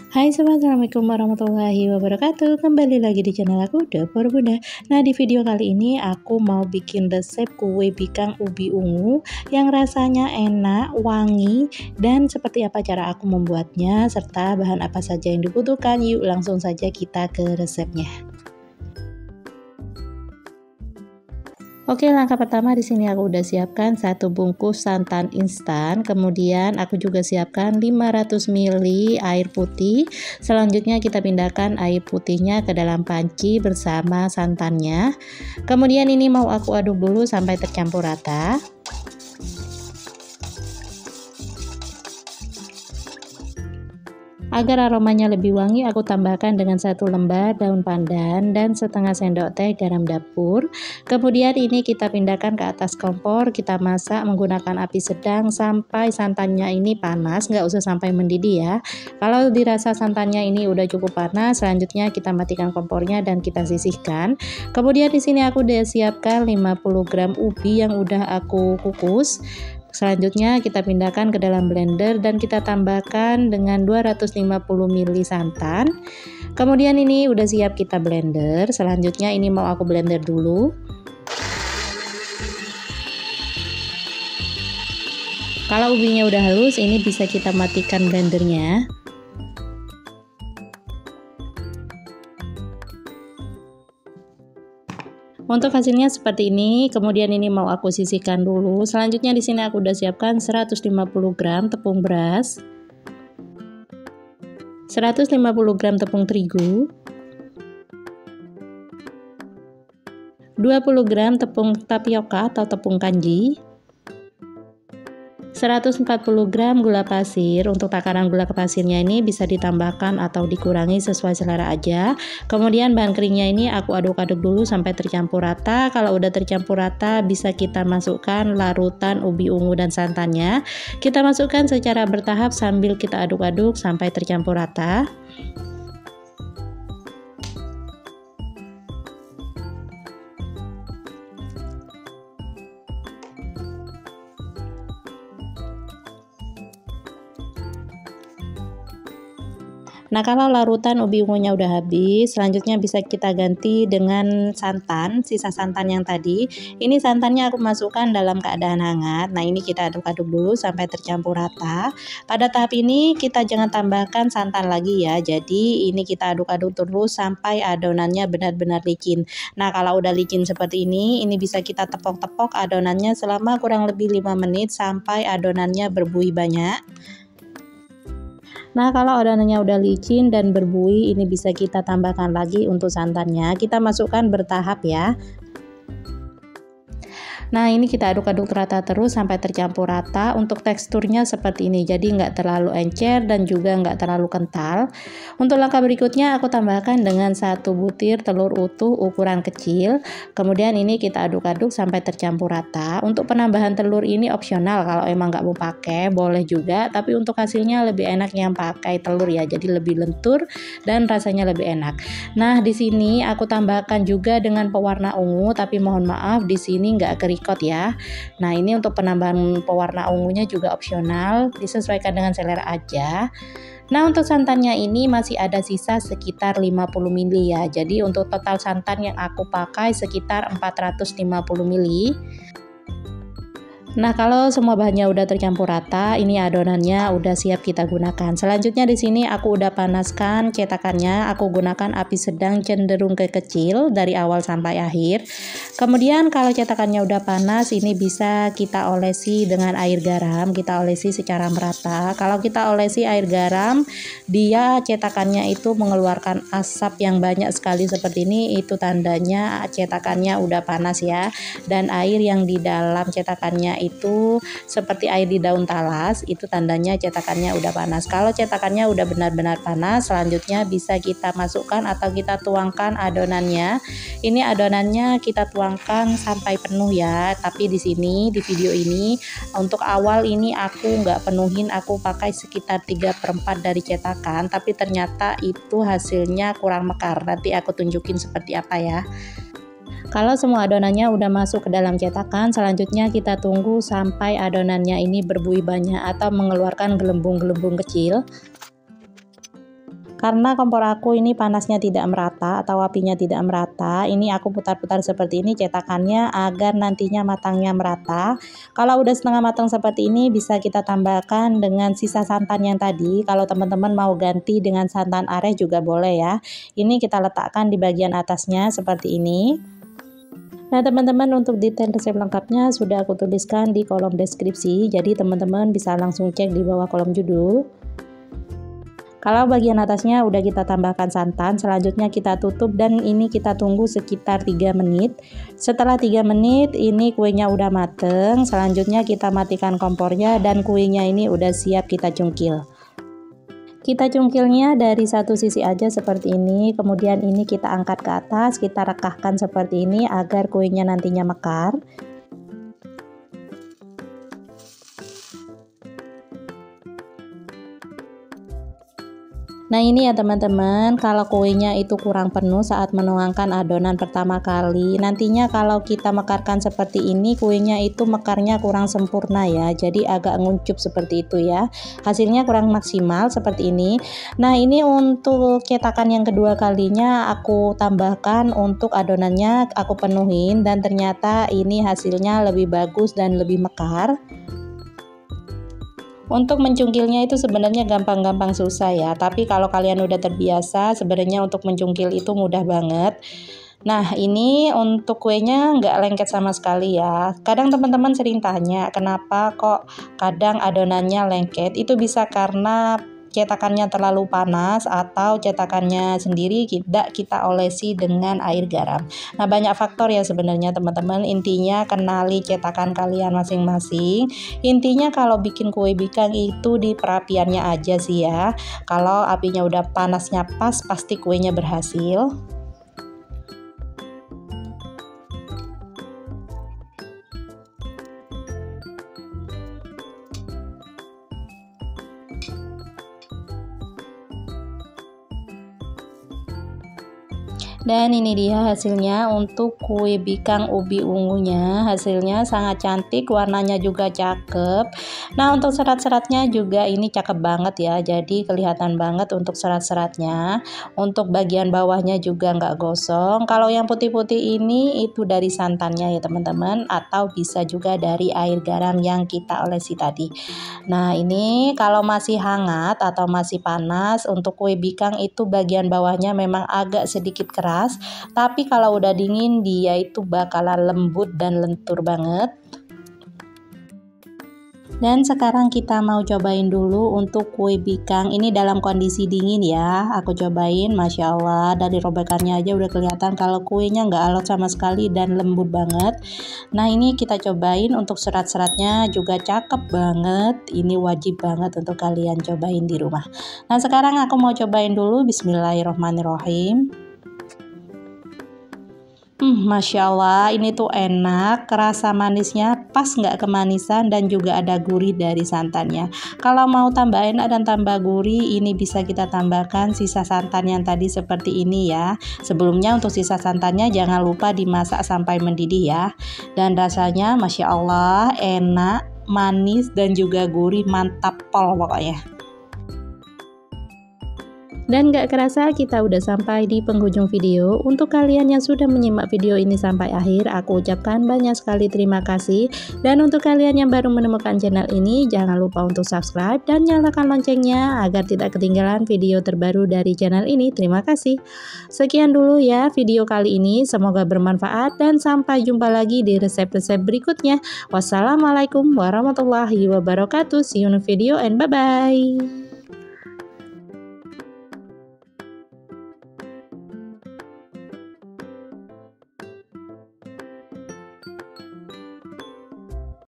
Hai sobat, assalamualaikum warahmatullahi wabarakatuh. Kembali lagi di channel aku, Dapur Bunda. Nah, di video kali ini aku mau bikin resep kue bikang ubi ungu yang rasanya enak, wangi, dan seperti apa cara aku membuatnya serta bahan apa saja yang dibutuhkan. Yuk langsung saja kita ke resepnya. Oke, langkah pertama di sini aku udah siapkan 1 bungkus santan instan, kemudian aku juga siapkan 500 ml air putih. Selanjutnya kita pindahkan air putihnya ke dalam panci bersama santannya. Kemudian ini mau aku aduk dulu sampai tercampur rata. Agar aromanya lebih wangi, aku tambahkan dengan 1 lembar daun pandan dan setengah sendok teh garam dapur. Kemudian ini kita pindahkan ke atas kompor, kita masak menggunakan api sedang sampai santannya ini panas, nggak usah sampai mendidih ya. Kalau dirasa santannya ini udah cukup panas, selanjutnya kita matikan kompornya dan kita sisihkan. Kemudian di sini aku udah siapkan 50 gram ubi yang udah aku kukus. Selanjutnya kita pindahkan ke dalam blender dan kita tambahkan dengan 250 ml santan. Kemudian ini udah siap kita blender. Selanjutnya ini mau aku blender dulu. Kalau ubinya udah halus, ini bisa kita matikan blendernya. Untuk hasilnya seperti ini, kemudian ini mau aku sisihkan dulu. Selanjutnya di sini aku udah siapkan 150 gram tepung beras, 150 gram tepung terigu, 20 gram tepung tapioka atau tepung kanji, 140 gram gula pasir. Untuk takaran gula pasirnya ini bisa ditambahkan atau dikurangi sesuai selera aja. Kemudian bahan keringnya ini aku aduk-aduk dulu sampai tercampur rata. Kalau udah tercampur rata, bisa kita masukkan larutan ubi ungu dan santannya. Kita masukkan secara bertahap sambil kita aduk-aduk sampai tercampur rata. Nah, kalau larutan ubi ungunya udah habis, selanjutnya bisa kita ganti dengan santan, sisa santan yang tadi. Ini santannya aku masukkan dalam keadaan hangat. Nah, ini kita aduk-aduk dulu sampai tercampur rata. Pada tahap ini kita jangan tambahkan santan lagi ya. Jadi ini kita aduk-aduk terus sampai adonannya benar-benar licin. Nah, kalau udah licin seperti ini bisa kita tepok-tepok adonannya selama kurang lebih 5 menit sampai adonannya berbuih banyak. Nah, kalau adonannya udah licin dan berbuih, ini bisa kita tambahkan lagi untuk santannya. Kita masukkan bertahap ya. Nah, ini kita aduk-aduk rata terus sampai tercampur rata. Untuk teksturnya seperti ini, jadi nggak terlalu encer dan juga nggak terlalu kental. Untuk langkah berikutnya aku tambahkan dengan 1 butir telur utuh ukuran kecil. Kemudian ini kita aduk-aduk sampai tercampur rata. Untuk penambahan telur ini opsional, kalau emang nggak mau pakai boleh juga, tapi untuk hasilnya lebih enak yang pakai telur ya, jadi lebih lentur dan rasanya lebih enak. Nah, di sini aku tambahkan juga dengan pewarna ungu, tapi mohon maaf di sini nggak kering ya. Nah, ini untuk penambahan pewarna ungunya juga opsional, disesuaikan dengan selera aja. Nah, untuk santannya ini masih ada sisa sekitar 50 ml ya. Jadi untuk total santan yang aku pakai sekitar 450 ml. Nah, kalau semua bahannya udah tercampur rata, ini adonannya udah siap kita gunakan. Selanjutnya di sini aku udah panaskan cetakannya. Aku gunakan api sedang cenderung ke kecil dari awal sampai akhir. Kemudian kalau cetakannya udah panas, ini bisa kita olesi dengan air garam. Kita olesi secara merata. Kalau kita olesi air garam, dia cetakannya itu mengeluarkan asap yang banyak sekali seperti ini. Itu tandanya cetakannya udah panas ya. Dan air yang di dalam cetakannya itu seperti air di daun talas, itu tandanya cetakannya udah panas. Kalau cetakannya udah benar-benar panas, selanjutnya bisa kita masukkan atau kita tuangkan adonannya. Ini adonannya kita tuangkan sampai penuh ya. Tapi di sini di video ini untuk awal ini aku nggak penuhin, aku pakai sekitar 3/4 dari cetakan, tapi ternyata itu hasilnya kurang mekar. Nanti aku tunjukin seperti apa ya. Kalau semua adonannya udah masuk ke dalam cetakan, selanjutnya kita tunggu sampai adonannya ini berbuih banyak atau mengeluarkan gelembung-gelembung kecil. Karena kompor aku ini panasnya tidak merata atau apinya tidak merata, ini aku putar-putar seperti ini cetakannya agar nantinya matangnya merata. Kalau udah setengah matang seperti ini bisa kita tambahkan dengan sisa santan yang tadi. Kalau teman-teman mau ganti dengan santan aren juga boleh ya. Ini kita letakkan di bagian atasnya seperti ini. Nah teman-teman, untuk detail resep lengkapnya sudah aku tuliskan di kolom deskripsi, jadi teman-teman bisa langsung cek di bawah kolom judul. Kalau bagian atasnya udah kita tambahkan santan, selanjutnya kita tutup dan ini kita tunggu sekitar 3 menit. Setelah 3 menit ini kuenya udah mateng, selanjutnya kita matikan kompornya dan kuenya ini udah siap kita cungkil. Kita cungkilnya dari satu sisi aja seperti ini, kemudian ini kita angkat ke atas, kita rekahkan seperti ini agar kuenya nantinya mekar. Nah ini ya teman-teman, kalau kuenya itu kurang penuh saat menuangkan adonan pertama kali, nantinya kalau kita mekarkan seperti ini kuenya itu mekarnya kurang sempurna ya, jadi agak nguncup seperti itu ya, hasilnya kurang maksimal seperti ini. Nah ini untuk cetakan yang kedua kalinya aku tambahkan untuk adonannya, aku penuhin dan ternyata ini hasilnya lebih bagus dan lebih mekar. Untuk mencungkilnya itu sebenarnya gampang-gampang susah ya, tapi kalau kalian udah terbiasa sebenarnya untuk mencungkil itu mudah banget. Nah ini untuk kuenya nggak lengket sama sekali ya. Kadang teman-teman sering tanya kenapa kok kadang adonannya lengket, itu bisa karena cetakannya terlalu panas atau cetakannya sendiri tidak kita olesi dengan air garam. Nah banyak faktor ya sebenarnya teman-teman, intinya kenali cetakan kalian masing-masing. Intinya kalau bikin kue bikang itu di perapiannya aja sih ya, kalau apinya udah panasnya pas pasti kuenya berhasil. Dan ini dia hasilnya untuk kue bikang ubi ungunya, hasilnya sangat cantik, warnanya juga cakep. Nah untuk serat-seratnya juga ini cakep banget ya, jadi kelihatan banget untuk serat-seratnya. Untuk bagian bawahnya juga nggak gosong. Kalau yang putih-putih ini itu dari santannya ya teman-teman, atau bisa juga dari air garam yang kita olesi tadi. Nah ini kalau masih hangat atau masih panas, untuk kue bikang itu bagian bawahnya memang agak sedikit keras, tapi kalau udah dingin dia itu bakalan lembut dan lentur banget. Dan sekarang kita mau cobain dulu untuk kue bikang ini dalam kondisi dingin ya. Aku cobain, Masya Allah, dari robekannya aja udah kelihatan kalau kuenya nggak alot sama sekali dan lembut banget. Nah ini kita cobain, untuk serat-seratnya juga cakep banget. Ini wajib banget untuk kalian cobain di rumah. Nah sekarang aku mau cobain dulu, bismillahirrohmanirrohim. Masya Allah, ini tuh enak, rasa manisnya pas nggak kemanisan dan juga ada gurih dari santannya. Kalau mau tambahin dan tambah gurih, ini bisa kita tambahkan sisa santan yang tadi seperti ini ya. Sebelumnya untuk sisa santannya jangan lupa dimasak sampai mendidih ya. Dan rasanya Masya Allah, enak, manis dan juga gurih, mantap pol pokoknya. Dan gak kerasa kita udah sampai di penghujung video. Untuk kalian yang sudah menyimak video ini sampai akhir, aku ucapkan banyak sekali terima kasih. Dan untuk kalian yang baru menemukan channel ini, jangan lupa untuk subscribe dan nyalakan loncengnya agar tidak ketinggalan video terbaru dari channel ini. Terima kasih. Sekian dulu ya video kali ini, semoga bermanfaat dan sampai jumpa lagi di resep-resep berikutnya. Wassalamualaikum warahmatullahi wabarakatuh. See you in video and bye-bye.